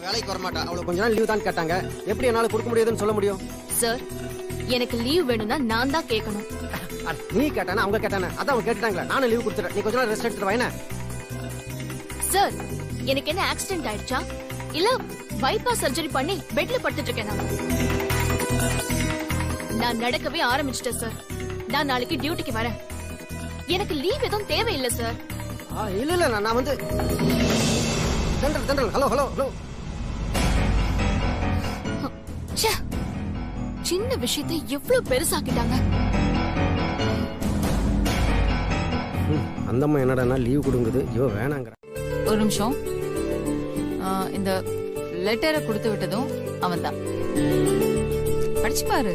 வேலைக்கு வர மாட்டா. அவளுக்கு கொஞ்ச நாள் லீவ் தான் கேட்டாங்க. எப்படி என்னால கொடுக்க முடியாதுன்னு சொல்ல முடியும்? சார், எனக்கு லீவ் வேணும்னா நான் தான் கேட்கணும். நீ கேட்டானா அவங்க கேட்டானா? அதான் அவங்க கேட்டாங்களா? நானும் லீவ் கொடுத்துறேன். நீ கொஞ்ச நாள் ரெஸ்ட் எடுத்துட்டு வா. சார், எனக்கு என்ன ஆக்சிடென்ட் ஆயிடுச்சா இல்ல பைபாஸ் சர்ஜரி பண்ணி பெட்ல படுத்துட்டு இருக்கேன்? நான் நடக்கவே ஆரம்பிச்சிட்டேன் சார். நான் நாளைக்கு டியூட்டிக்கு வரேன். எனக்கு லீவ் எதுவும் தேவையில்லை சார். இல்ல இல்ல, நான் வந்து ஹலோ ஹலோ ஹலோ. சின்ன விஷயத்தை எவ்வளவு பெருசாக்கிட்டாங்க. அந்தம்மா என்னடா லீவ் கொடுங்குது, இவ வேணாங்கற. ஒரு நிமிஷம். இந்த லெட்டரை கொடுத்து விட்டதும் அவன் தான் படிச்சு பாரு.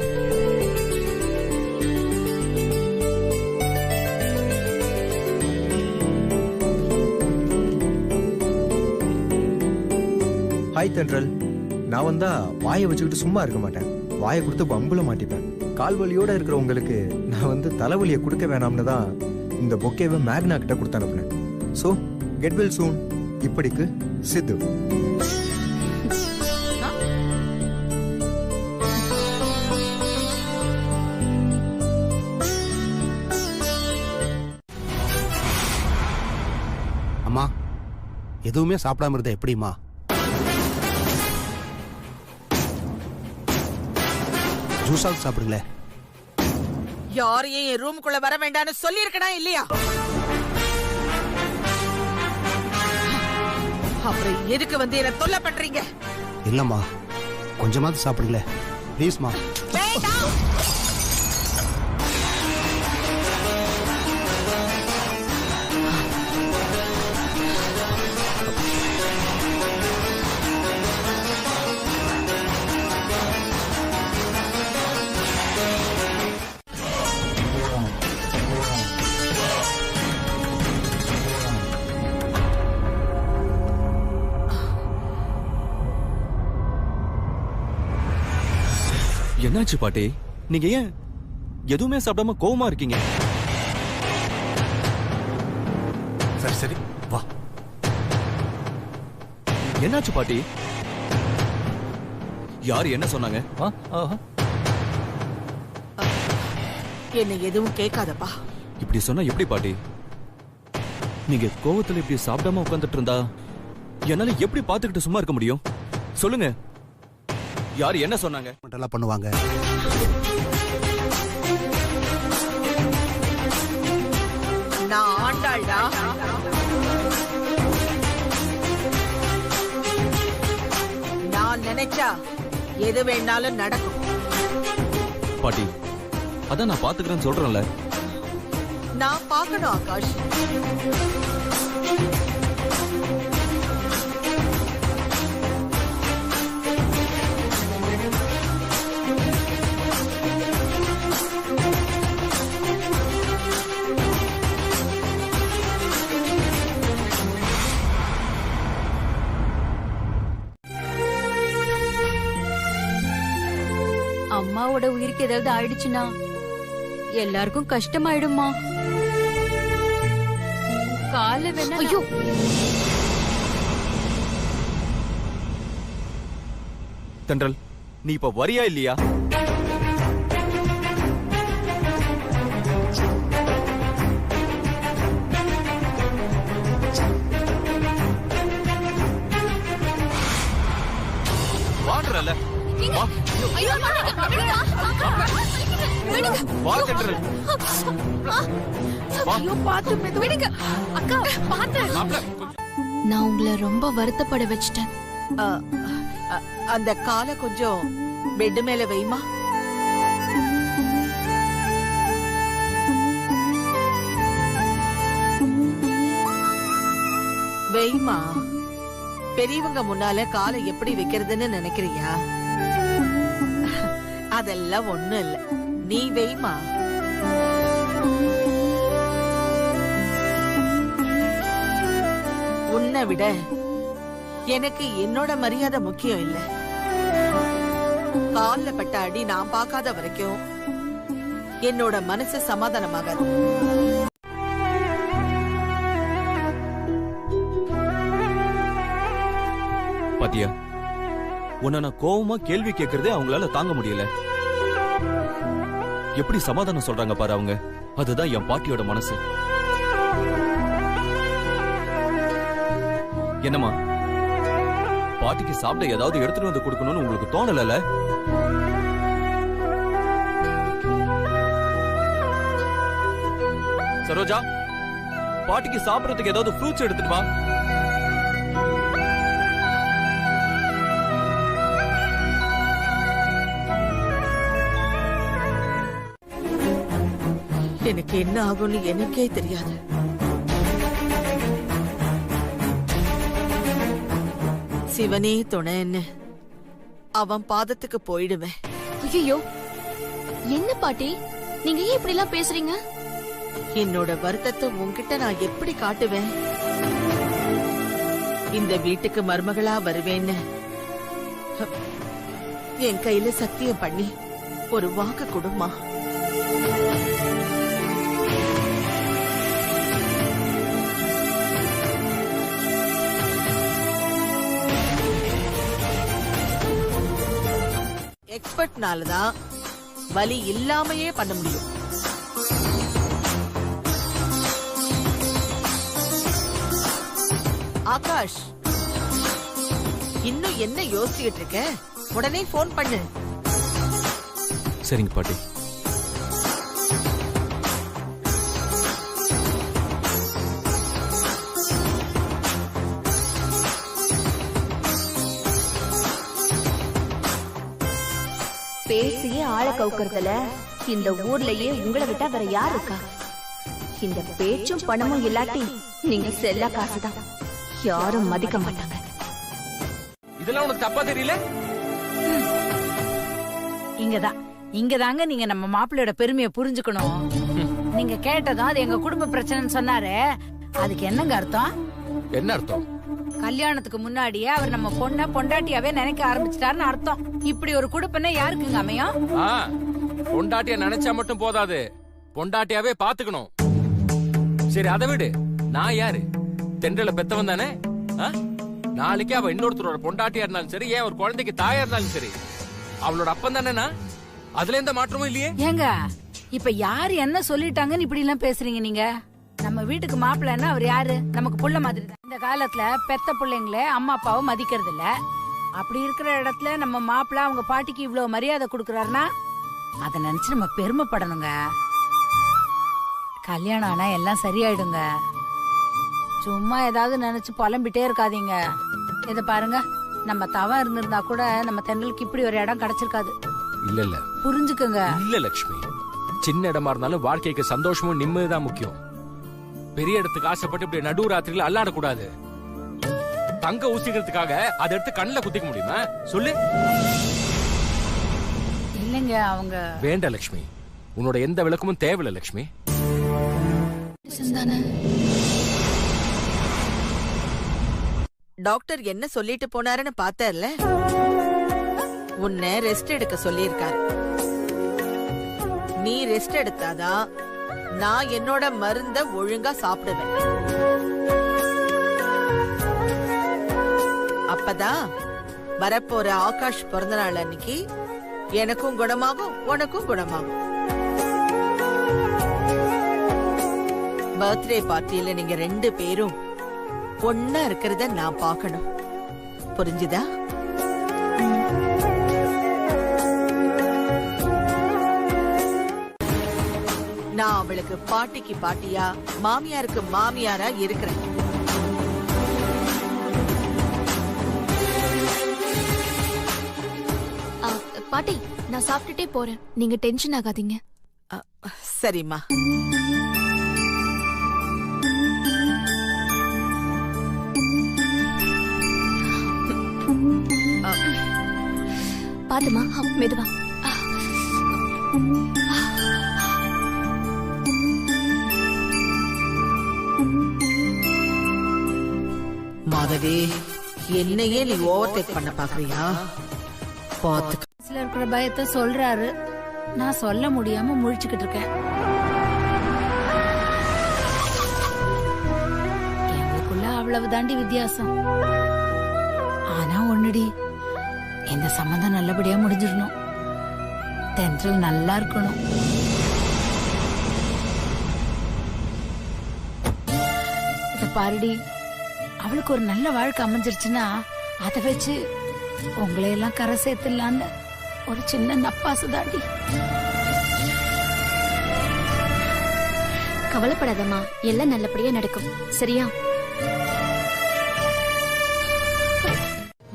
ஹாய் தென்றல். நான் வந்தா வாயை வச்சுக்கிட்டு சும்மா இருக்க மாட்டேன். வாயை கொடுத்து பம்புல மாட்டிப்பேன். கால் வலியோட இருக்கிற உங்களுக்கு நான் வந்து தலைவலியை கொடுக்க வேணாம்னு தான் இந்த பொக்கேவை மேக்னா கிட்ட கொடுத்து அனுப்புனேன். So get well soon. இப்படிக்கு சித்து. அம்மா, எதுவுமே சாப்பிடாம இருந்தா எப்படிமா? ஜூஸாவது சாப்பிடுங்களே. யாரையும் என் ரூமுக்குள்ள வர வேண்டாம்னு சொல்லி இருக்கனா இல்லையா? அப்புறம் எதுக்கு வந்து என்ன தொல்லை பண்றீங்க? இல்லம்மா, கொஞ்சமாவது சாப்பிடுங்களே ப்ளீஸ்மா. வேண்டாம். என்னாச்சு பாட்டி? நீங்க ஏன் எதுவுமே சாப்பிடாம கோவமா இருக்கீங்க? சரி சரி வா. என்னாச்சு பாட்டி? யாரு என்ன சொன்னாங்க? என்ன எதுவும் கேட்காதப்பா. இப்படி சொன்னா எப்படி பாட்டி? நீங்க கோவத்துல இப்படி சாப்பிடாம உட்கார்ந்துட்டு இருந்தா என்னால எப்படி பாத்துக்கிட்டு சும்மா இருக்க முடியும்? சொல்லுங்க, யாரு என்ன சொன்னாங்க? பண்ணுவாங்க. நான் ஆண்டாள்டா. நான் நினைச்சா எது வேணாலும் நடக்கும். பாட்டி, அதான் நான் பாத்துக்கிறேன்னு சொல்றேன்ல. நான் பார்க்கணும் ஆகாஷ். அம்மாவோட உயிருக்கு ஏதாவது ஆயிடுச்சுன்னா எல்லாருக்கும் கஷ்டமாயிடுமா? கால வேணா. ஐயோ, தென்றல், நீ இப்ப வரியா இல்லையா? வாடுறல. வா. ஐயோ, வா தென்றல். ஐயோ, பாத்து மெதுவிடுங்க. அக்கா, பாத்து. நான் உங்களை ரொம்ப வருத்தப்பட வச்சிட்டேன். அந்த காலை கொஞ்சம் பெட் மேல வைமா. வைமா. பெரியவங்க முன்னால காலை எப்படி வைக்கிறதுன்னு நினைக்கிறியா? அதெல்லாம் ஒண்ணும் இல்ல, நீ வைமா. உன்னை விட எனக்கு என்னோட மரியாதை முக்கியம் இல்ல. கால்ல பட்ட அடி நான் பார்க்காத வரைக்கும் என்னோட மனசு சமாதானமாகாது. பாத்தியா, உன்னை நான் கோவமா கேள்வி கேட்கறதே அவங்களால தாங்க முடியல. எப்படி சமாதானம் சொல்றாங்க பாரு அவங்க. அதுதான் என் பாட்டியோட மனசு. என்னம்மா, பாட்டிக்கு சாப்பிட ஏதாவது எடுத்துட்டு வந்து கொடுக்கணும்னு உங்களுக்கு தோணல? சரோஜா, பாட்டிக்கு சாப்பிடறதுக்கு ஏதாவது ஃப்ரூட்ஸ் எடுத்துட்டு வா. எனக்கு என்ன ஆகும்னு எனக்கே தெரியாது. சிவனே துணைன்னு அவன் பாதத்துக்கு போயிடுவேன். ஐயோ, என்ன பாட்டி நீங்க ஏன் இப்படி எல்லாம் பேசுறீங்க? என்னோட வருத்தத்தை உன்கிட்ட நான் எப்படி காட்டுவேன்? இந்த வீட்டுக்கு மருமகளா வருவேன்னு என் கையில சத்தியம் பண்ணி ஒரு வாக்கு கொடுமா. எக்ஸ்பர்ட்னாலதான் வலி இல்லாமையே பண்ண முடியும். ஆகாஷ், இன்னும் என்ன யோசிச்சுட்டு இருக்க? உடனே போன் பண்ணு. சரிங்க பாட்டி. பேசியே ஆளை கவுக்கறதுல இந்த ஊர்லயே உங்களை விட்டா வேற யார் இருக்கா? இந்த பேச்சும் பணமும் இல்லாட்டி நீங்க செல்ல காசுதான். யாரும் மதிக்க மாட்டாங்க. இதெல்லாம் உனக்கு தப்பா தெரியல? இங்கதாங்க நீங்க நம்ம மாப்பிள்ளையோட பெருமையை புரிஞ்சுக்கணும். நீங்க கேட்டதும் அது எங்க குடும்ப பிரச்சனைன்னு சொன்னாரு. அதுக்கு என்னங்க அர்த்தம்? என்ன அர்த்தம்? கல்யாணத்துக்கு முன்னாடியே அவர் நம்ம பொண்ண பொண்டாட்டியாவே நினைக்க ஆரம்பிச்சிட்டாருன்னு அர்த்தம். இப்படி ஒரு குடுப்பனை யாருக்குங்க அமையும்? பொண்டாட்டிய நினைச்சா மட்டும் போதாது, பொண்டாட்டியாவே பாத்துக்கணும். சரி, அதை விடு. நான் யாரு? தென்றல பெத்தவன் தானே. நாளைக்கு அவ இன்னொருத்தரோட பொண்டாட்டியா இருந்தாலும் சரி, ஏன் ஒரு குழந்தைக்கு தாயா இருந்தாலும் சரி, அவளோட அப்பன் தானே. அதுல எந்த மாற்றமும் இல்லையே. ஏங்க, இப்ப யாரு என்ன சொல்லிட்டாங்கன்னு இப்படி எல்லாம் பேசுறீங்க நீங்க? நம்ம வீட்டுக்கு மாப்பிள்ளைன்னா அவர் யாரு? நமக்கு புள்ள மாதிரி தான். இந்த காலத்துல பெத்த பிள்ளைங்களே அம்மா அப்பாவை மதிக்கிறது இல்ல. அப்படி இருக்கிற இடத்துல நம்ம மாப்பிள்ளை அவங்க பாட்டிக்கு இவ்வளவு மரியாதை கொடுக்கறாருன்னா அதை நினைச்சு நம்ம பெருமைப்படணுங்க. கல்யாணம் ஆனா எல்லாம் சரியாயிடுங்க. சும்மா ஏதாவது நினைச்சு புலம்பிட்டே இருக்காதீங்க. இத பாருங்க, நம்ம தவம் இருந்திருந்தா கூட நம்ம தென்றலுக்கு இப்படி ஒரு இடம் கிடைச்சிருக்காது. இல்ல புரிஞ்சுக்கங்க. இல்ல லட்சுமி, சின்ன இடமா இருந்தாலும் வாழ்க்கைக்கு சந்தோஷமும் நிம்மதிதான் முக்கியம். பெரிய இடத்துக்கு ஆசைப்பட்டு இப்படி நடு ராத்திரியில அல்லாடக்கூடாது. தங்க ஊசிக்கிறதுக்காக அதை எடுத்து கண்ணில் குத்திக்க முடியுமா சொல்லு? இல்லங்க, அவங்க வேண்டாம் லட்சுமி, உன்னோட எந்த விளக்கமும் தேவையில்லை லட்சுமி. டாக்டர் என்ன சொல்லிட்டு போனாருன்னு பார்த்தல? உன்னை ரெஸ்ட் எடுக்க சொல்லியிருக்காரு. நீ ரெஸ்ட் எடுத்தாதான் நான் என்னோட மருந்த ஒழுங்கா சாப்பிடுவேன். அப்பதான் வரப்போற ஆகாஷ் பிறந்த நாள் அன்னைக்கு எனக்கும் குணமாகும், உனக்கும் குணமாகும். பர்த்டே பார்ட்டியில நீங்க 2 பேரும் ஒன்னா இருக்கிறத நான் பார்க்கணும். புரிஞ்சுதா? நான் அவளுக்கு பாட்டிக்கு பாட்டியா, மாமியாருக்கு மாமியாரா இருக்கிறேன். பாட்டி, நான் சாப்பிட்டுட்டே போறேன். நீங்க டென்ஷன் ஆகாதீங்க. சரிம்மா. பாத்துமா, மெதுவா. மாதவி, என்னையே நீ ஓவர்டேக் பண்ண பாக்குறியா? பாத்து இருக்கிற பயத்தை சொல்றாரு. நான் சொல்ல முடியாம முழிச்சுக்கிட்டு இருக்கேன். எங்களுக்குள்ள அவ்வளவு தாண்டி வித்தியாசம். ஆனா ஒண்ணுடி, இந்த சம்மந்தம் நல்லபடியா முடிஞ்சிடணும். தென்றல் நல்லா இருக்கணும். இத பாருடி, அவளுக்கு ஒரு நல்ல வாழ்க்கை அமைஞ்சிருச்சுன்னா அதை வச்சு உங்களையெல்லாம் கரை சேர்த்துலான்னு ஒரு சின்ன நப்பாசு தாண்டி. கவலைப்படாதம்மா, எல்லாம் நல்லபடியா நடக்கும். சரியா?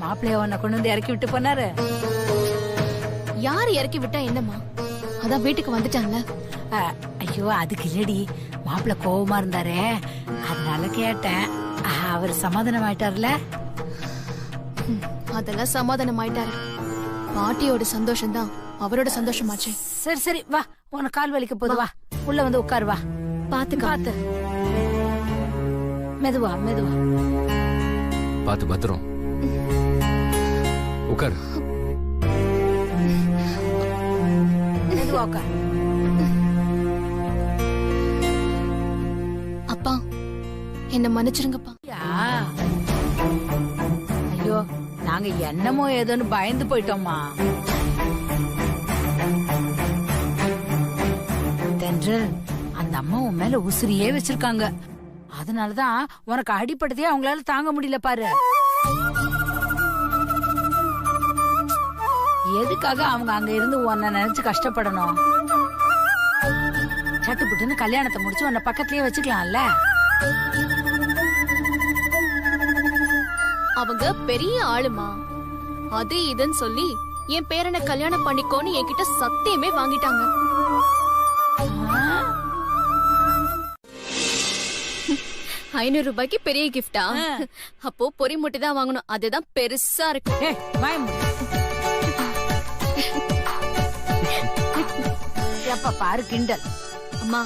மாப்பிள்ளைய உன்னை கொண்டு வந்து இறக்கி விட்டு போனாரு. யார் இறக்கி விட்டா என்னம்மா? அதான் வீட்டுக்கு வந்துட்டாங்க. ஐயோ, அதுக்கு இல்லடி, மாப்பிள்ளை கோவமா இருந்தாரே, அதனால கேட்டேன். அவர் சமாதானம் ஆயிட்டார்ல? அதெல்லாம் சமாதானம் ஆயிட்டாரு. பாட்டியோட சந்தோஷம் தான் அவரோட சந்தோஷமாச்சு. சரி சரி, வா, உனக்கு கால் வலிக்க போது, வா உள்ள வந்து உட்காரு. வா, பாத்து மெதுவா மெதுவா. பாத்து பத்திரம். உட்கார். மெதுவா உட்கார். அப்பா, என்ன மன்னிச்சிருங்கப்பா. ஐயோ, நாங்க என்னமோ ஏதோன்னு பயந்து போயிட்டோம்மா. தென்றல், அந்த அம்மா உன் மேல உசிரியே வச்சிருக்காங்க. அதனாலதான் உனக்கு அடிப்படதே அவங்களால தாங்க முடியல பாரு. எதுக்காக அவங்க அங்க இருந்து உன்னை நினைச்சு கஷ்டப்படணும்? சட்டுப்புட்டுன்னு கல்யாணத்தை முடிச்சு உன்னை பக்கத்துலயே வச்சுக்கலாம்ல. அவங்க பெரிய ஆளுமா, அது இதுன்னு சொல்லி என் பேரனை கல்யாணம் பண்ணிக்கோன்னு என்கிட்ட சத்தியமே வாங்கிட்டாங்க. 500 ரூபாய்க்கு பெரிய கிஃப்டா? அப்போ பொறி முட்டை தான் வாங்கணும். அதுதான் பெருசா இருக்கு. எப்ப பாரு கிண்டல். அம்மா,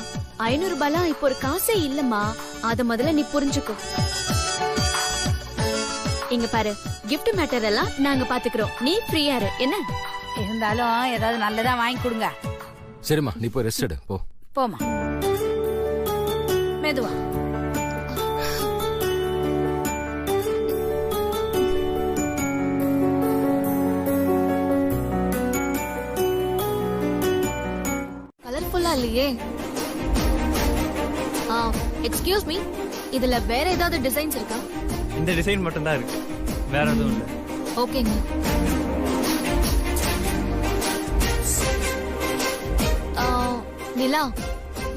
500 ரூபாய்லாம் இப்போ ஒரு காசே இல்லம்மா. அத முதல்ல நீ புரிஞ்சுக்கோ. இங்க பாரு, கிஃப்ட் மேட்டர் எல்லாம் நாங்க பாத்துக்கிறோம். நீ ஃப்ரீயா இரு. என்ன இருந்தாலும் ஏதாவது நல்லதா வாங்கி கொடுங்க. சரிம்மா, நீ போய் ரெஸ்ட் எடு போ. போமா, மெதுவா. கலர்ஃபுல்லா இல்லையே. எக்ஸ்கியூஸ் மீ, இதுல வேற ஏதாவது டிசைன்ஸ் இருக்கா? இந்த டிசைன் மட்டும் தான் இருக்கு, வேற எதுவும் இல்ல. ஓகேங்க. நிலா,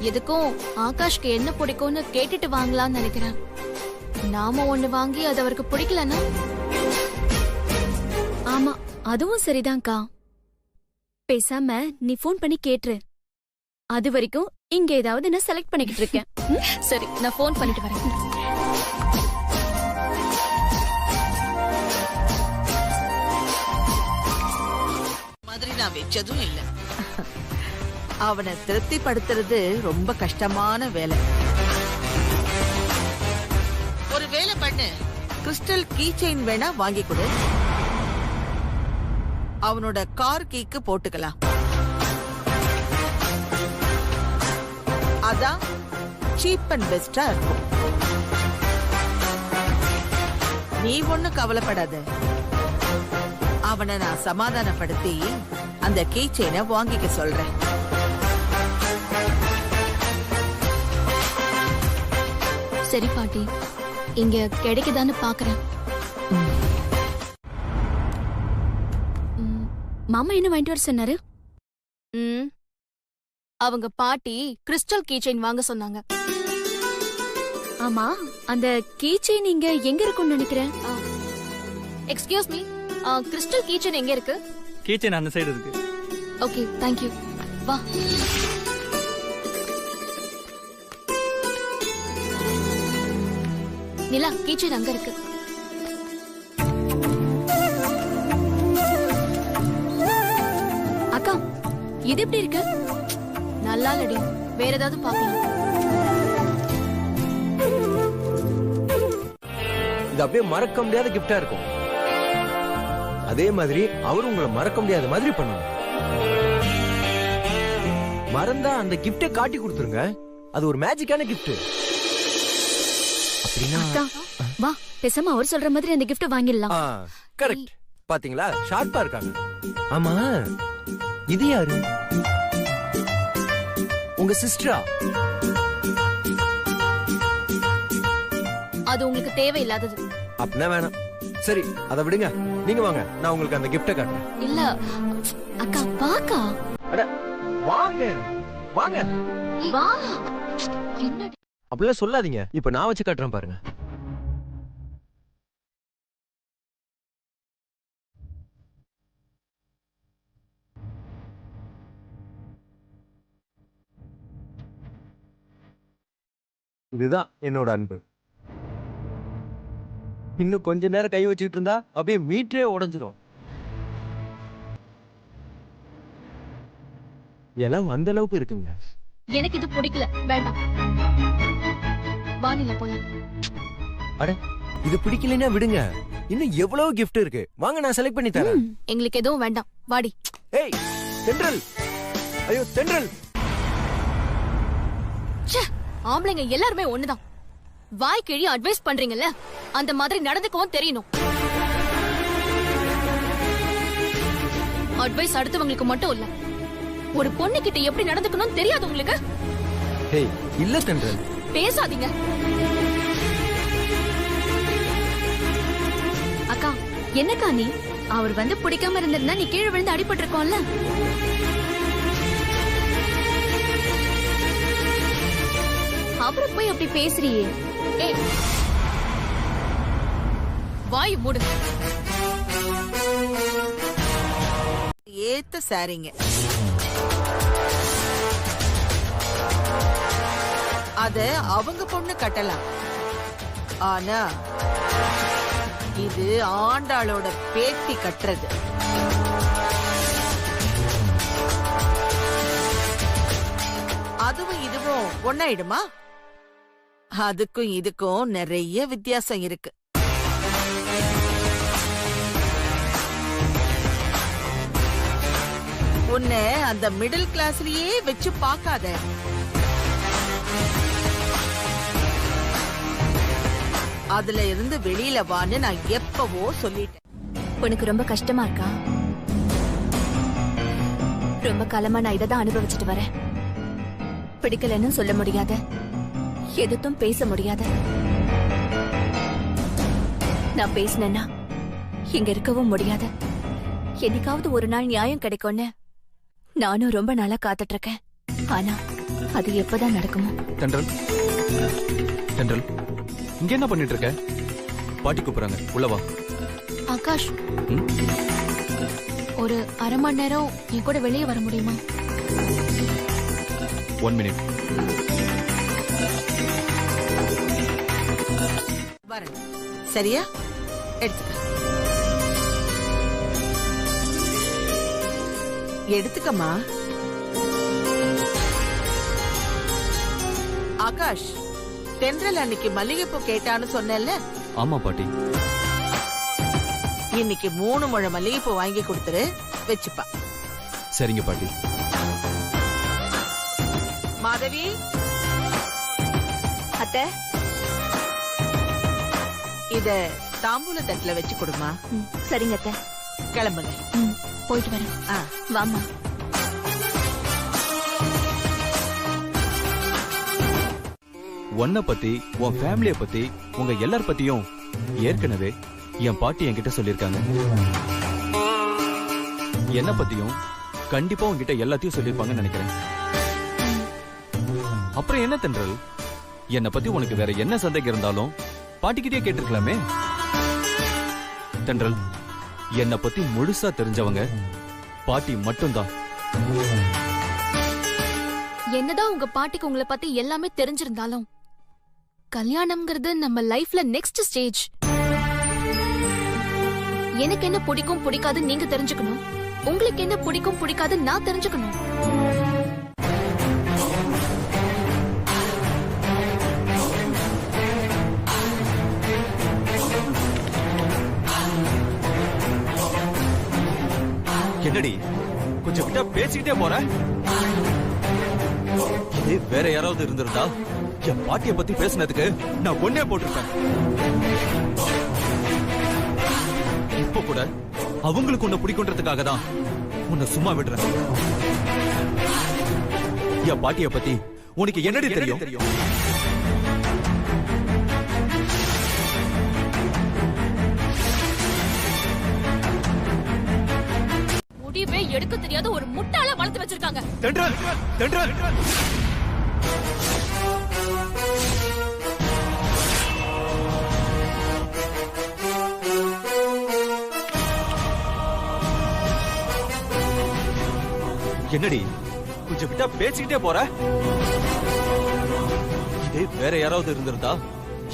எதுக்கும் ஆகாஷ்க்கு என்ன பிடிக்கும்னு கேட்டுட்டு வாங்கலாம்னு நினைக்கிறேன். நாம ஒண்ணு வாங்கி அது அவருக்கு பிடிக்கலன்னா? ஆமா, அதுவும் சரிதான்க்கா. பேசாம நீ போன் பண்ணி கேட்டுரு. அது வரைக்கும் இங்க ஏதாவது நான் செலக்ட் பண்ணிக்கிட்டு இருக்கேன். சரி, நான் போன் பண்ணிட்டு வரேன். மாதிரி நான் வச்சதும் இல்ல. அவனை திருப்திப்படுத்துறது ரொம்ப கஷ்டமான வேலை. ஒரு வேலை பண்ணு, கிறிஸ்டல் கீ செயின் வேணா வாங்கி கொடு. அவனோட கார் கீக்கு போட்டுக்கலாம். அதான் சீப் அண்ட் பெஸ்டா இருக்கும். நீ ஒண்ணு கவலைப்படாத, அவனை நான் சமாதானப்படுத்தி அந்த கீ செயினை வாங்கிக்க சொல்றேன். சரி பாட்டி, இங்க கிடைக்குதான்னு பாக்குறேன். மாமா என்ன வாங்கிட்டு வர சொன்னாரு? அவங்க பாட்டி கிறிஸ்டல் கீ செயின் வாங்க சொன்னாங்க. ஆமா, அந்த கீ செயின் இங்க எங்க இருக்கும்னு நினைக்கிறேன். Excuse me, crystal key chain எங்க இருக்கு? கீ செயின் அந்த சைடு இருக்கு. Okay, thank you. வா. நிலா, கீ செயின் அங்க இருக்கு. அக்கா, இது எப்படி இருக்கு? நல்லா இல்லடி, வேற ஏதாவது பாக்கலாம். இது அப்படியே மறக்க முடியாத கிஃப்டா இருக்கும். அதே மாதிரி அவரு உங்களை மறக்க முடியாத மாதிரி பண்ணணும். மறந்தா அந்த கிஃப்டை காட்டி கொடுத்துருங்க. அது ஒரு மேஜிக்கான கிஃப்ட். அப்படின்னா அக்கா, வா, பேசாம அவர் சொல்ற மாதிரி அந்த கிஃப்ட் வாங்கிடலாம். கரெக்ட். பாத்தீங்களா ஷார்ப்பா இருக்காங்க. ஆமா இது யாரு? உங்க சிஸ்டரா? அது உங்களுக்கு தேவையில்லாதது. அப்படின்னா வேணாம். சரி அதை விடுங்க, நீங்க வாங்க, நான் உங்களுக்கு அந்த கிஃப்ட காட்டுறேன். இல்ல அக்கா வாக்கா. அட வாங்க வாங்க. வா. என்ன அப்படிலாம் சொல்லாதீங்க, இப்ப நான் வச்சு காட்டுறேன் பாருங்க. இதுதான் என்னோட அன்பு. இன்னும் கொஞ்ச நேரம் கை வச்சுக்கிட்டு இருந்தா அப்படியே மீட்டரே உடைஞ்சிடும். எல்லாம் அந்த அளவுக்கு இருக்குங்க. எனக்கு இது பிடிக்கல, வேண்டாம். வானில போலாம். அட இது பிடிக்கலன்னா விடுங்க, இன்னும் எவ்வளவு gift இருக்கு, வாங்க நான் செலக்ட் பண்ணி தரேன். எங்களுக்கு எதுவும் வேண்டாம், வாடி. ஏய் தென்றல், ஐயோ தென்றல். ஆம்பளைங்க எல்லாருமே ஒண்ணுதான். வாய் கிழி அட்வைஸ் பண்றீங்கல்ல, அந்த மாதிரி நடந்துக்கவும் தெரியணும். அட்வைஸ் அடுத்தவங்களுக்கு மட்டும் இல்ல, ஒரு பொண்ணு கிட்ட எப்படி நடந்துக்கணும் தெரியாது உங்களுக்கு? ஏய் இல்ல தென்றல், பேசாதீங்க. அக்கா என்னக்கா நீ? அவர் வந்து பிடிக்காம இருந்திருந்தா நீ கீழே விழுந்து அடிபட்டு இருக்கோம்ல. அவரை போய் அப்படி பேசுறியே. ஏய் வாய் மூடு. ஏத்த சாரிங்க. அத அவங்க பொண்ணு கட்டலாம், ஆனா இது ஆண்டாளோட பேத்தி கட்டுறது. அதுவும் இதுவும் ஒன்னாயிடுமா? அதுக்கும் இதுக்கும் நிறைய வித்தியாசம் இருக்கு. உன்னை அந்த மிடில் கிளாஸ்லயே வச்சு பார்க்காத. அதுல இருந்து வெளியில வான்னு நான் எப்பவோ சொல்லிட்டேன். உனக்கு ரொம்ப கஷ்டமா இருக்கா? ரொம்ப காலமா நான் இதை தான் அனுபவிச்சுட்டு வரேன். பிடிக்கலன்னு சொல்ல முடியாத, எதுவும் பேச முடியாத. நான் பேசினேன்னா இங்க இருக்கவும் முடியாத. என்னைக்காவது ஒரு நாள் நியாயம் கிடைக்கும்னு நானும் ரொம்ப நாளா காத்துட்டு இருக்கேன். ஆனா அது எப்பதான் நடக்குமோ? தென்றல், தென்றல், இங்க என்ன பண்ணிட்டு இருக்க? பாட்டி கூப்பிடுறாங்க, உள்ள வா. ஆகாஷ், ஒரு அரை மணி நேரம் என் கூட வெளியே வர முடியுமா? 1 minute. வரேன், சரியா? எடுத்துக்க, எடுத்துக்கம்மா. ஆகாஷ், தென்றல் அன்னைக்கு மல்லிகைப்பூ கேட்டான்னு சொன்னேன்ல? ஆமா பாட்டி. இன்னைக்கு 3 முழம் மல்லிகைப்பூ வாங்கி கொடுத்துரு, வச்சுப்பா. சரிங்க பாட்டி. மாதவி, அத்தை, இத தாம்பூல தட்டுல வச்சு கொடுமா. சரிங்க அத்தை. கிளம்புங்க. போயிட்டு வரேன். வாமா. உன்னை பத்தி, உன் ஃபேமிலிய பத்தி, உங்க எல்லார் பத்தியும் ஏற்கனவே என் பாட்டி என்கிட்ட சொல்லிருக்காங்க. என்ன பத்தியும் கண்டிப்பா உன்கிட்ட எல்லாத்தையும் சொல்லிருப்பாங்கன்னு நினைக்கிறேன். அப்புறம் என்ன தென்றல், என்னை பத்தி உனக்கு வேற என்ன சந்தேகம் இருந்தாலும் பாட்டிக்கிட்டே கேட்டிருக்கலாமே. தென்றல், என்னை பத்தி முழுசா தெரிஞ்சவங்க பாட்டி மட்டும்தான். என்னதான் உங்க பாட்டிக்கு உங்களை பத்தி எல்லாமே தெரிஞ்சிருந்தாலும் கல்யாணம்ங்கிறது நம்ம லைஃப்ல நெக்ஸ்ட் ஸ்டேஜ். எனக்கு என்ன பிடிக்கும் பிடிக்காது நீங்க தெரிஞ்சுக்கணும், உங்களுக்கு என்ன பிடிக்கும் பிடிக்காது நான் தெரிஞ்சுக்கணும். என்னடி கொஞ்சம் விட்டா பேசிக்கிட்டே போற? இதே வேற யாராவது இருந்திருந்தா என் பாட்டிய பத்தி பேசினதுக்கு நான் ஒன்னே போட்டிருப்பேன். இப்ப கூட அவங்களுக்கு உன்னை பிடிக்குன்றதுக்காக தான் உன்னை சும்மா விடுறேன். என் பாட்டிய பத்தி உனக்கு என்னடி தெரியும்? முடிவே எடுக்க தெரியாத ஒரு முட்டாள வளர்த்து வச்சிருக்காங்க. தென்றல், தென்றல். என்னடி கொஞ்சம் விட்டா பேசிக்கிட்டே போற? இதே வேற யாராவது இருந்திருந்தா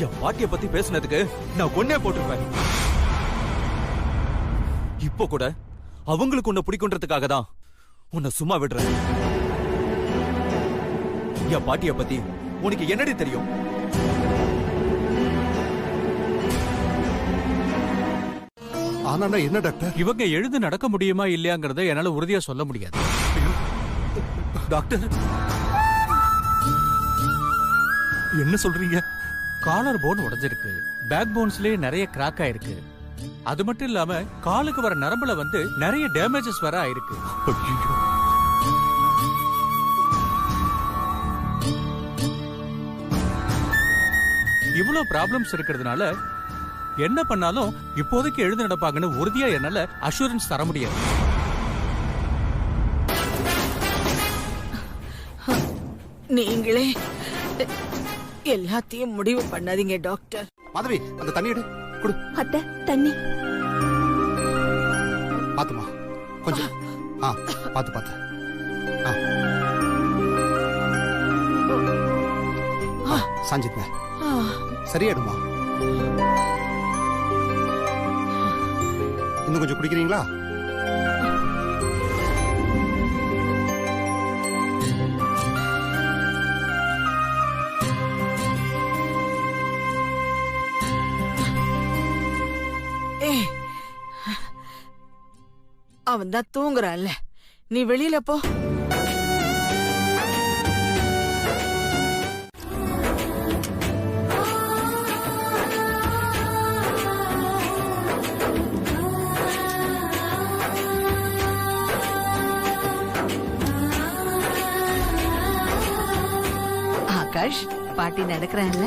என் பாட்டிய பத்தி பேசினதுக்கு நான் கொன்னே போட்டிருப்பேன். இப்போ கூட அவங்களுக்கு உன்னை பிடிக்குன்றதுக்காக தான் உன்னை சும்மா விடுறேன். என் பாட்டிய பத்தி உனக்கு என்னடி தெரியும்? ஆனா என்ன டாக்டர்? இவங்க எழுந்து நடக்க முடியுமா இல்லையாங்கிறத என்னால உறுதியா சொல்ல முடியாது. டாக்டர் என்ன சொல்றீங்க? காலர் போன் உடைஞ்சிருக்கு, பேக் போன்ஸ்லயே நிறைய கிராக் ஆயிருக்கு. அது மட்டும் இல்லாம காலுக்கு வர நரம்புல வந்து நிறைய டேமேஜஸ் வர ஆயிருக்கு. இவ்வளவு ப்ராப்ளம்ஸ் இருக்கிறதுனால என்ன பண்ணாலும் இப்போதைக்கு எழுந்து நடப்பாங்கன்னு உறுதியா என்னால அஷூரன்ஸ் தர முடியாது. நீங்களே எல்லாத்தையும் முடிவு பண்ணாதீங்க டாக்டர். மாதவி, அந்த தண்ணி எடு, குடு. அத்தை, தண்ணி. பாத்துமா, கொஞ்சம் பாத்து பாத்து. சாஞ்சிங்க, சரியாடுமா. இன்னும் கொஞ்சம் குடிக்கிறீங்களா? அவன் தான் தூங்குறான்ல, நீ வெளியில போ. ஆகாஷ், பாட்டி நடக்கிறான்ல?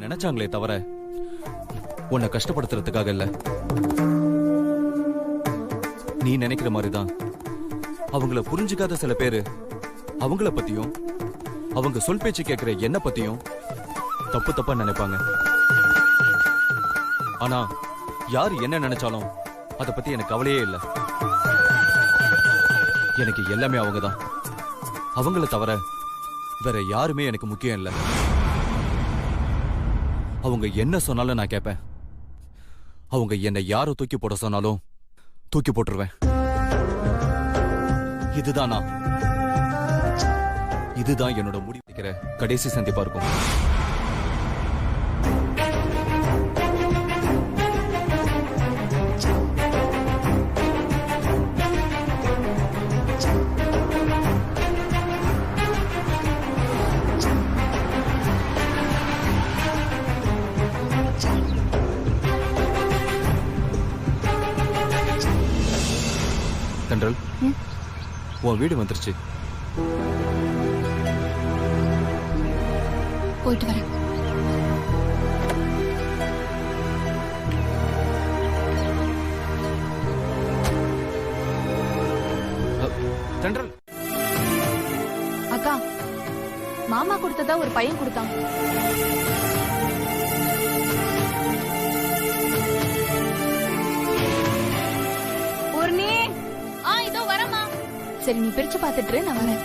நினைச்சாங்களே தவிர உன்னை கஷ்டப்படுத்துறதுக்காக இல்ல. நீ நினைக்கிற மாதிரிதான் அவங்கள புரிஞ்சுக்காத சில பேரு அவங்கள பத்தியும் அவங்க சொல் பேச்சு கேட்கிற என்ன பத்தியும் தப்பு தப்பா நினைப்பாங்க. ஆனா யாரு என்ன நினைச்சாலும் அத பத்தி எனக்கு கவலையே இல்லை. எனக்கு எல்லாமே அவங்கதான். அவங்கள தவிர வேற யாருமே எனக்கு முக்கியம் இல்லை. அவங்க என்ன சொன்னாலும் நான் கேட்பேன். அவங்க என்னை யாரை தூக்கி போட சொன்னாலும் தூக்கி போட்டுருவேன். இதுதான் என்னோட முடிவு. கடைசி சந்திப்பா இருக்கும். தென்றல், உன் வீடு வந்துருச்சு. போயிட்டு வரேன். தென்றல், அக்கா, மாமா கொடுத்ததா ஒரு பையன் கொடுத்தான். இதோ வரமா. சரி, நீ பிரிச்சு பாத்துட்டு நான் வரேன்.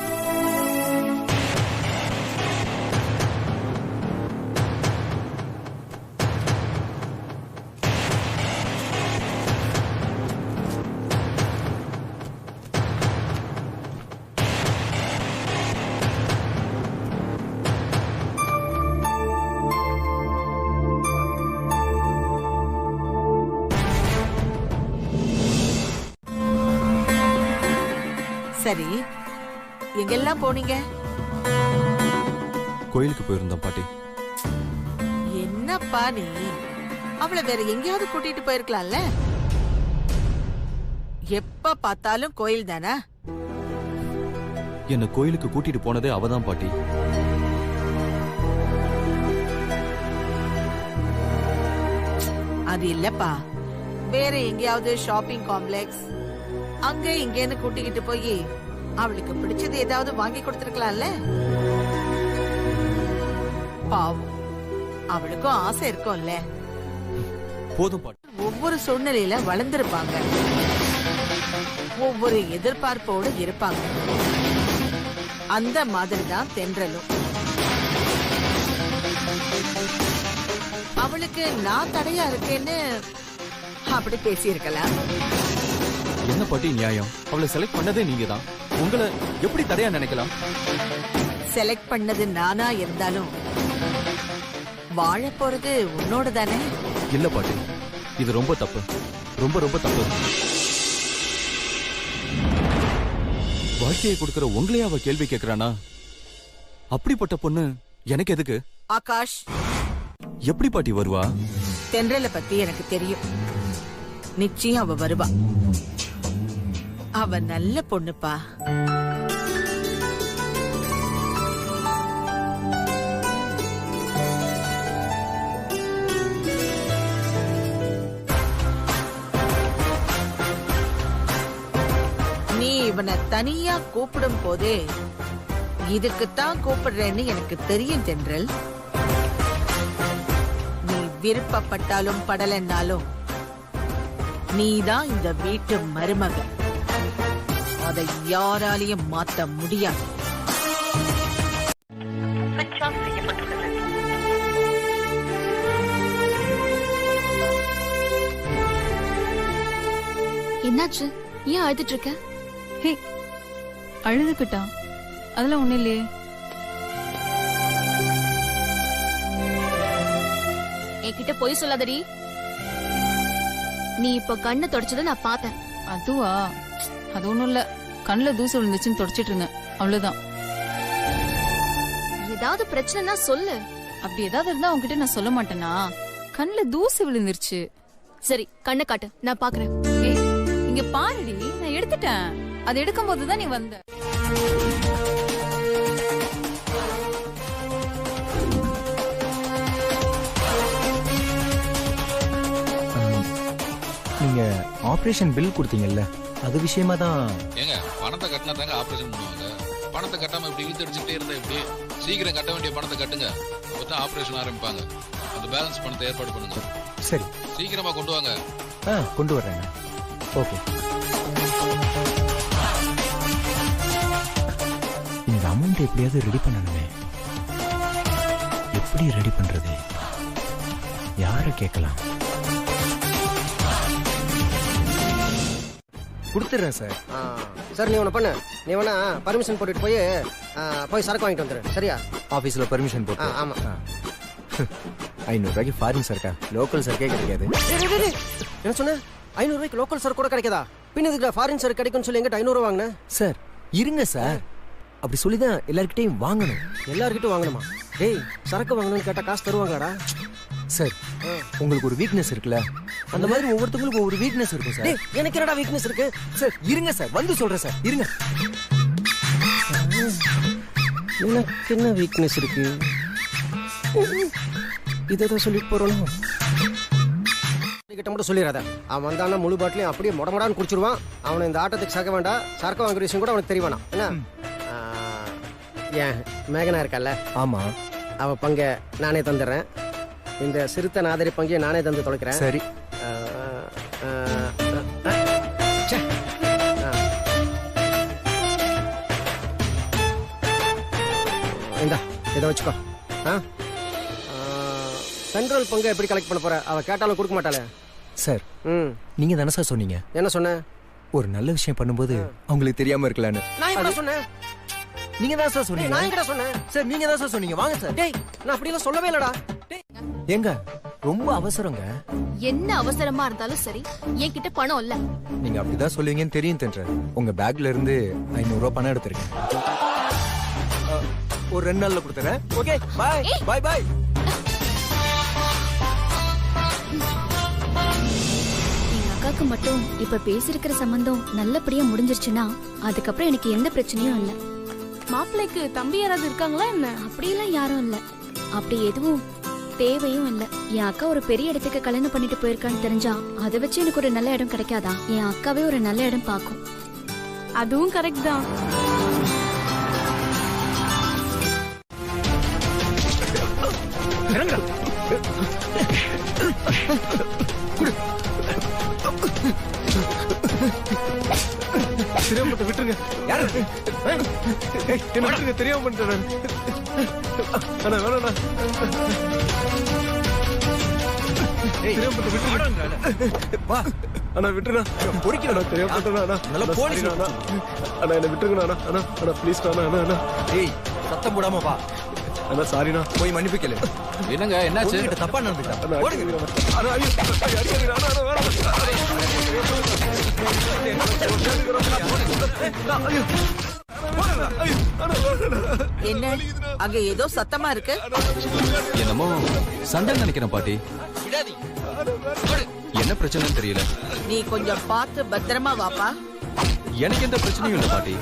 சரி, எங்கெல்லாம் போனீங்க? கோயிலுக்கு போயிருந்தோம் பாட்டி. என்னப்பா நீ அவளை வேற எங்கேயாவது கூட்டிட்டு போயிருக்கலாம்ல? எப்ப பார்த்தாலும் கோயில் தானா? என்ன கோயிலுக்கு கூட்டிட்டு போனதே அவதான் பாட்டி. அது இல்லப்பா, வேற எங்கேயாவது ஷாப்பிங் காம்ப்ளெக்ஸ் அங்க இங்கேன்னு கூட்டிக்கிட்டு போய் அவளுக்கு பிடிச்சது ஏதாவது வாங்கி கொடுத்திருக்கலாம்ல? பாவம், அவளுக்கும் ஆசை இருக்கும்ல. போதும் பாட்டி. ஒவ்வொரு சூழ்நிலையில வளர்ந்திருப்பாங்க, ஒவ்வொரு எதிர்பார்ப்போடு இருப்பாங்க. அந்த மாதிரிதான் தென்றலும். அவளுக்கு நான் தடையா இருக்கேன்னு அப்படி பேசியிருக்கலாம். என்ன பாட்டி நியாயம்? அவளை செலக்ட் பண்ணதே நீங்க தான். உங்களை எப்படி தடையா நினைக்கலாம்? செலக்ட் பண்ணது நானா இருந்தாலும் வாழ போறது உன்னோட தானே? இல்ல பாட்டி, இது ரொம்ப தப்பு, ரொம்ப ரொம்ப தப்பு. வாழ்க்கையை கொடுக்கிற உங்களையே அவ கேள்வி கேட்கிறானா? அப்படிப்பட்ட பொண்ணு எனக்கு எதுக்கு? ஆகாஷ், எப்படி பாட்டி வருவா? தென்றல பத்தி எனக்கு தெரியும். நிச்சயம் அவ வருவா. அவ நல்ல பொண்ணுப்பா. நீ இவனை தனியா கூப்பிடும் போதே இதுக்குத்தான் கூப்பிடுறேன்னு எனக்கு தெரியும் தென்றல். நீ விருப்பப்பட்டாலும் படலன்னாலும் நீதான் இந்த வீட்டு மருமக. அதை யாராலையும் மாத்த முடியாது. என்னாச்சு? ஏன் அழுதுட்டு இருக்க? ஹே, அழுதுகிட்டா? அதெல்லாம் ஒண்ணு இல்லையே. என்கிட்ட பொய் சொல்லாதடி. நீ இப்ப கண்ணை தொடச்சதை நான் பார்த்தேன். அதுவா? அது ஒண்ணும் இல்ல, கண்ணுல தூசு விழுந்துச்சுன்னு தொடச்சிட்டு இருந்தேன், அவ்வளவுதான். ஏதாவது பிரச்சனைனா சொல்லு. அப்படி ஏதாவது இருந்தா உன்கிட்ட நான் சொல்ல மாட்டேனா? கண்ணுல தூசு விழுந்துருச்சு. சரி, கண்ணை காட்டு, நான் பாக்குறேன். ஏய், இங்க பாருடி, நான் எடுத்துட்டேன். அது எடுக்கும் போதுதான் நீ வந்த. நீங்க ஆபரேஷன் பில் கொடுத்தீங்கல்ல, அது விஷயமா தான். ஏங்க, பணத்தை கட்டினா தாங்க ஆபரேஷன் பண்ணுவாங்க. பணத்தை கட்டாம இப்படி இழுத்து அடிச்சுட்டே இருந்தா எப்படி? சீக்கிரம் கட்ட வேண்டிய பணத்தை கட்டுங்க, அப்பதான் ஆபரேஷன் ஆரம்பிப்பாங்க. அந்த பேலன்ஸ் பணத்தை ஏற்பாடு பண்ணுங்க. சரி, சீக்கிரமா கொண்டு வாங்க. கொண்டு வர்றேங்க. ஓகே. இந்த அமௌண்ட் எப்படியாவது ரெடி பண்ணணுமே. எப்படி ரெடி பண்றது? யாரை கேட்கலாம்? கொடுத்துறேன் சார். சார், நீ ஒன்று பண்ணு. நீ வேணா பர்மிஷன் போட்டுட்டு போய் சரக்கு வாங்கிட்டு வந்துடு. சரியா? ஆஃபீஸில் பர்மிஷன் போட்டு. ஆமாம். 500 ரூபாய்க்கு ஃபாரின் சரக்கா? லோக்கல் சரக்கே கிடைக்காது. என்ன சொன்ன? 500 ரூபாய்க்கு லோக்கல் சரக்கு கூட கிடைக்காதா? பின் இதுக்கு ஃபாரின் சரக்கு கிடைக்கும்னு சொல்லி எங்கிட்ட 500 ரூபா வாங்கினேன். சார் இருங்க சார், அப்படி சொல்லிதான் எல்லார்கிட்டையும் வாங்கணும். எல்லார்கிட்டும் வாங்கணுமா? டேய், சரக்கு வாங்கணும்னு கேட்டா காசு தருவாங்களாடா? சார், உங்களுக்கு ஒரு வீக்னஸ் இருக்குல்ல, அந்த மாதிரி ஒவ்வொருத்தவங்களுக்கும் ஒவ்வொரு வீக்னஸ் இருக்கும் சார். எனக்கு என்னடா வீக்னஸ் இருக்கு? சார் இருங்க சார், வந்து சொல்றேன் சார், இருங்க. எனக்கு என்ன வீக்னஸ் இருக்கு? இதான் சொல்லிட்டு போறோம். கிட்ட மட்டும் சொல்லிடாத. அவன் வந்தானா முழு பாட்டிலையும் அப்படியே மொடமடான்னு குடிச்சிருவான். அவனை இந்த ஆட்டத்துக்கு சாக்க வேண்டாம். சரக்கு வாங்குற விஷயம் கூட அவனுக்கு தெரிய வேணாம். என்ன? ஏன் மேகனா இருக்கல்ல? ஆமா. அவ பங்க நானே தந்துடுறேன். இந்த சிறுத்தை நாதரி பங்கையை நானே தந்து தொலைக்கிறேன். சரி. இந்தா, இதை வச்சுக்கோ. சென்ட்ரல் பங்கு எப்படி கலெக்ட் பண்ண போற? அவ கேட்டாலும் கொடுக்க மாட்டாளே. சார், நீங்க தானே சார் சொன்னீங்க? என்ன சொன்ன? ஒரு நல்ல விஷயம் பண்ணும்போது அவங்களுக்கு தெரியாம இருக்கலான்னு. நான் என்ன சொன்னேன்? நீங்க தான் சார் சொன்னீங்க. நான் எங்கடா சொன்னேன்? சார், நீங்க தான் சார் சொன்னீங்க. வாங்க சார். டேய், நான் அப்படி எல்லாம் சொல்லவே இல்லடா. ஏங்க, ரொம்ப அவசரங்க. என்ன அவசரமா இருந்தாலும் சரி, என்கிட்ட பணம் இல்ல. நீங்க அப்படிதான் சொல்லுவீங்கன்னு தெரியும் தென்றல். உங்க பேக்ல இருந்து 500 ரூபாய் பணம் எடுத்திருக்கேன். ஒரு 2 நாள்ல கொடுத்துறேன். ஓகே, பாய் பாய் பாய். எங்க அக்காக்கு மட்டும் இப்ப பேசிருக்கிற சம்பந்தம் நல்லபடியா முடிஞ்சிருச்சுன்னா அதுக்கப்புறம் எனக்கு எந்த பிரச்சனையும் இல்ல. மாப்பிள்ளைக்கு தம்பி யாராவது இருக்காங்களா என்ன? அப்படியெல்லாம் யாரும் இல்ல. அப்படி எதுவும் தேவையும் இல்ல. என் அக்கா ஒரு பெரிய இடத்துக்கு கல்யாணம் பண்ணிட்டு போயிருக்கான்னு தெரிஞ்சா அதை வச்சு எனக்கு ஒரு நல்ல இடம் கிடைக்காதா? என் அக்காவே ஒரு நல்ல இடம் பாக்கும். அதுவும் கரெக்ட் தான். தெரியாம விட்டுருங்க. யாரு என்ன விட்டுருங்க, தெரியாம பண்ணிட்டேன். அண்ணா வேணா அண்ணா விட்டுருண்ணா. பொறிக்கணும் தெரியாம பண்ணிட்டேன். நல்லா போலீஸ் அண்ணா என்ன விட்டுருங்கண்ணா. அண்ணா அண்ணா அண்ணா ப்ளீஸ் அண்ணா அண்ணா அண்ணா. ஏய் சத்தம் போடாம வா. அண்ணா சாரிண்ணா. போய் மன்னிப்பு கேளு. என்னங்க என்னாச்சு? தப்பா நடந்துட்டா. என்ன அங்க ஏதோ சத்தமா இருக்கு? என்னமோ சண்டை நினைக்கிறேன் பாட்டி. என்ன பிரச்சனைன்னு தெரியல. நீ கொஞ்சம் பார்த்து பத்திரமா வாப்பா. எனக்கு எந்த பிரச்சனையும் இல்ல பாட்டி.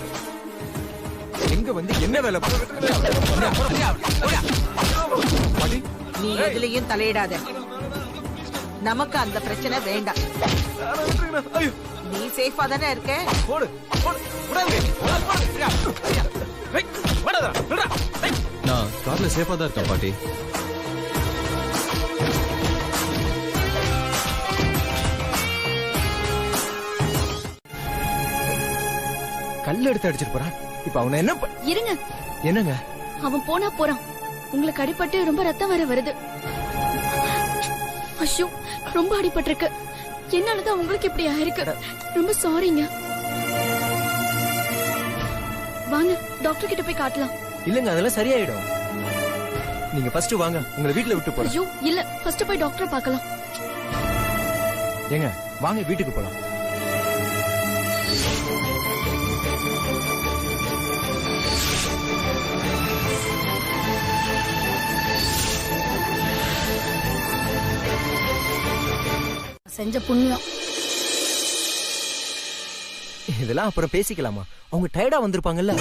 எங்க வந்து என்ன வேலை பாட்டி? நீ எதுலயும் தலையிடாத. நமக்கு அந்த பிரச்சனை வேண்டாம். நீ சேஃபா தானே இருக்க? நான் கார்ல சேஃபா தான் இருக்கேன் பாட்டி. கல் எடுத்து அடிச்சிட்டு போறான். இப்ப அவனை என்ன இருங்க. என்னங்க? அவன் போனா போறான். உங்களுக்கு அடிபட்டு ரொம்ப ரத்தம் வர வருது. ஐயோ, ரொம்ப அடிபட்டிருக்கு. என்னாலதான் உங்களுக்கு இப்படி ஆயிருக்கு. ரொம்ப சாரிங்க. வாங்க டாக்டர் கிட்ட போய் காட்டலாம். இல்லங்க, அதெல்லாம் சரியாயிடும். நீங்க ஃபர்ஸ்ட் வாங்க, உங்களை வீட்ல விட்டு போறேன். ஐயோ இல்ல, ஃபர்ஸ்ட் போய் டாக்டர் பார்க்கலாம். ஏங்க வாங்க வீட்டுக்கு போலாம். செஞ்ச புண்ணியம். இதெல்லாம் அப்புறம் பேசிக்கலாமா? அவங்க டயர்டா வந்திருப்பாங்கல்ல.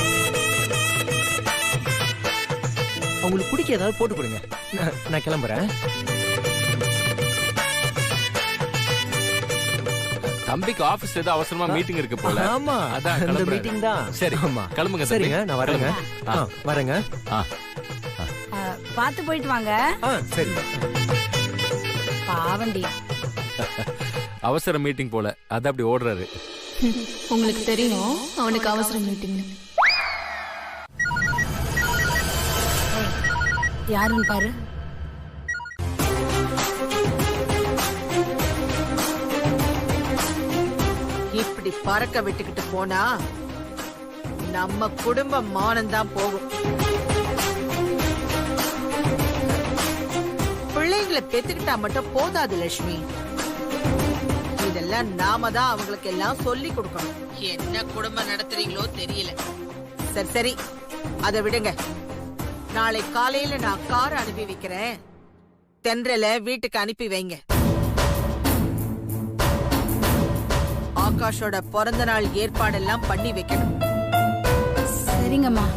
அவங்களுக்கு பிடிக்க ஏதாவது போட்டு கொடுங்க. நான் கிளம்புறேன். தம்பிக்கு ஆபீஸ் ஏதோ அவசரமா மீட்டிங் இருக்கு போல. ஆமா, அதான் அந்த மீட்டிங் தான். சரி, ஆமா கிளம்புங்க. சரிங்க, நான் வரேங்க. வரேங்க. பார்த்து போயிட்டு வாங்க. சரி. பாவண்டி. அவசர மீட்டிங் போல, அது அப்படி ஓடுறாரு. உங்களுக்கு தெரியும் அவனுக்கு அவசர மீட்டிங். யாருன்னு பாரு. இப்படி பறக்க விட்டுக்கிட்டு போனா நம்ம குடும்ப மானம்தான் போகும். பிள்ளைங்களை பெத்துக்கிட்டா மட்டும் போதாது லட்சுமி. இதெல்லாம் நாம தான் அவங்களுக்கு எல்லாம் சொல்லி கொடுக்கணும். என்ன குடும்பம் நடத்துறீங்களோ தெரியல. சரி சரி, அதை விடுங்க. நாளை காலையில நான் கார் அனுப்பி வைக்கிறேன். தென்றல வீட்டுக்கு அனுப்பி வைங்க. ஆகாஷோட பிறந்த நாள் ஏற்பாடெல்லாம் பண்ணி வைக்கணும். சரிங்கம்மா.